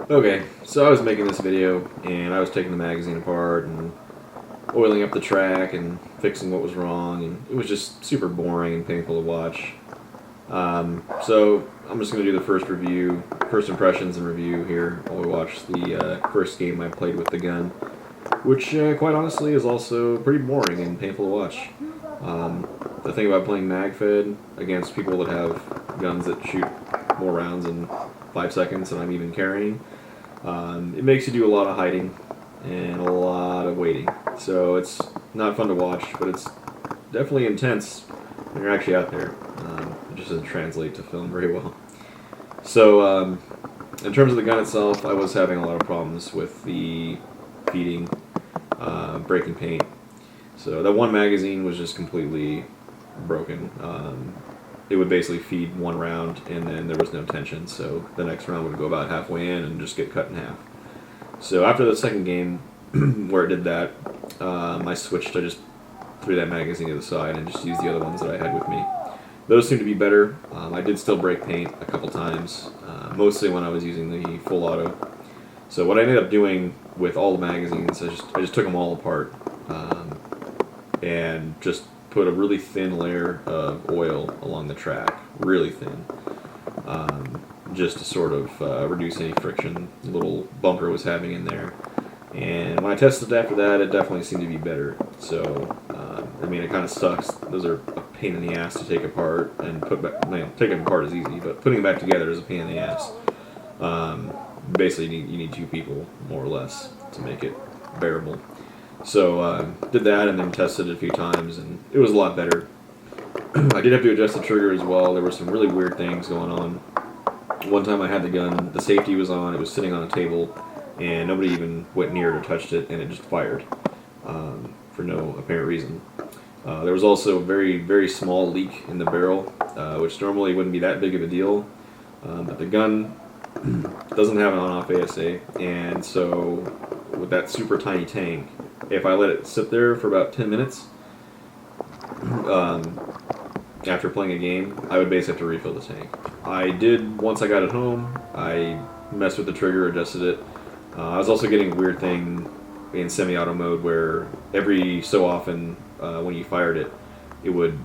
Okay, so I was making this video and I was taking the magazine apart and oiling up the track and fixing what was wrong, and it was just super boring and painful to watch. So I'm just going to do the first impressions and review here while we watch the first game I played with the gun, which quite honestly is also pretty boring and painful to watch. The thing about playing MagFed against people that have guns that shoot more rounds in 5 seconds than I'm even carrying, it makes you do a lot of hiding and a lot of waiting. So it's not fun to watch, but it's definitely intense when you're actually out there. It just doesn't translate to film very well. So in terms of the gun itself, I was having a lot of problems with the feeding, breaking paint. So that one magazine was just completely broken. It would basically feed one round and then there was no tension, so the next round would go about halfway in and just get cut in half. So after the second game where it did that, I switched. I just threw that magazine to the side and just used the other ones that I had with me. Those seemed to be better. I did still break paint a couple times, mostly when I was using the full auto. So what I ended up doing with all the magazines, I just took them all apart and just put a really thin layer of oil along the track, really thin, just to sort of reduce any friction the little bumper was having in there. And when I tested it after that, it definitely seemed to be better. So, I mean, it kind of sucks. Those are a pain in the ass to take apart and put back. Taking them apart is easy, but putting them back together is a pain in the ass. Basically, you need two people, more or less, to make it bearable. So, did that and then tested it a few times, and it was a lot better. I did have to adjust the trigger as well. There were some really weird things going on. One time I had the gun, the safety was on, it was sitting on a table, and nobody even went near it or touched it, and it just fired for no apparent reason. There was also a very, very small leak in the barrel, which normally wouldn't be that big of a deal, but the gun doesn't have an on-off ASA, and so with that super tiny tank, if I let it sit there for about 10 minutes after playing a game, I would basically have to refill the tank. I did, once I got it home, I messed with the trigger, adjusted it. I was also getting a weird thing in semi-auto mode where every so often when you fired it, it would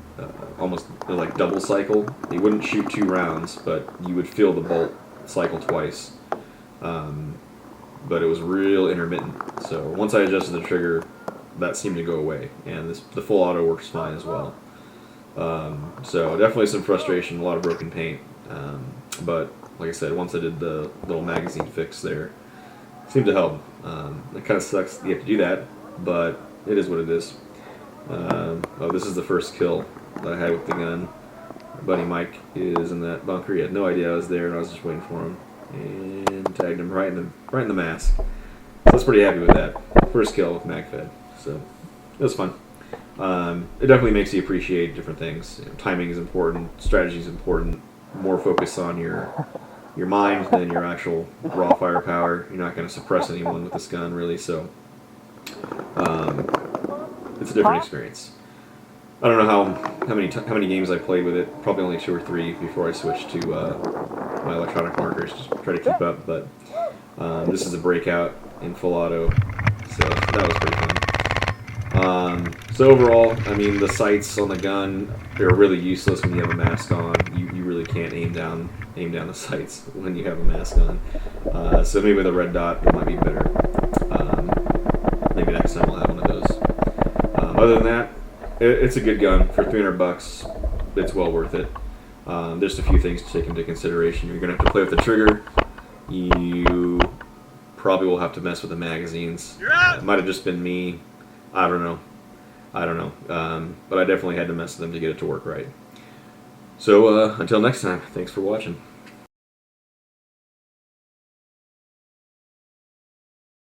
almost like double cycle. It wouldn't shoot 2 rounds, but you would feel the bolt cycle twice. But it was real intermittent. So once I adjusted the trigger, that seemed to go away, and the full auto works fine as well. So definitely some frustration, a lot of broken paint. But like I said, once I did the little magazine fix there, it seemed to help. It kind of sucks you have to do that, but it is what it is. Oh, this is the first kill that I had with the gun. My buddy Mike is in that bunker. He had no idea I was there, and I was just waiting for him. And tagged him right in the mask. So I was pretty happy with that. First kill with MagFed. So it was fun. It definitely makes you appreciate different things. You know, timing is important, strategy is important, more focus on your mind than your actual raw firepower. You're not going to suppress anyone with this gun, really, so it's a different experience. I don't know how many games I played with it. Probably only 2 or 3 before I switched to my electronic markers to try to keep up. But this is a breakout in full auto, so that was pretty fun. So overall, I mean, the sights on the gun are really useless when you have a mask on. You really can't aim down the sights when you have a mask on. So maybe with a red dot, it might be better. Maybe next time I'll have one of those. Other than that, it's a good gun for $300. It's well worth it. There's a few things to take into consideration. You're going to have to play with the trigger. You probably will have to mess with the magazines. It might have just been me. I don't know. But I definitely had to mess with them to get it to work right. So until next time, thanks for watching.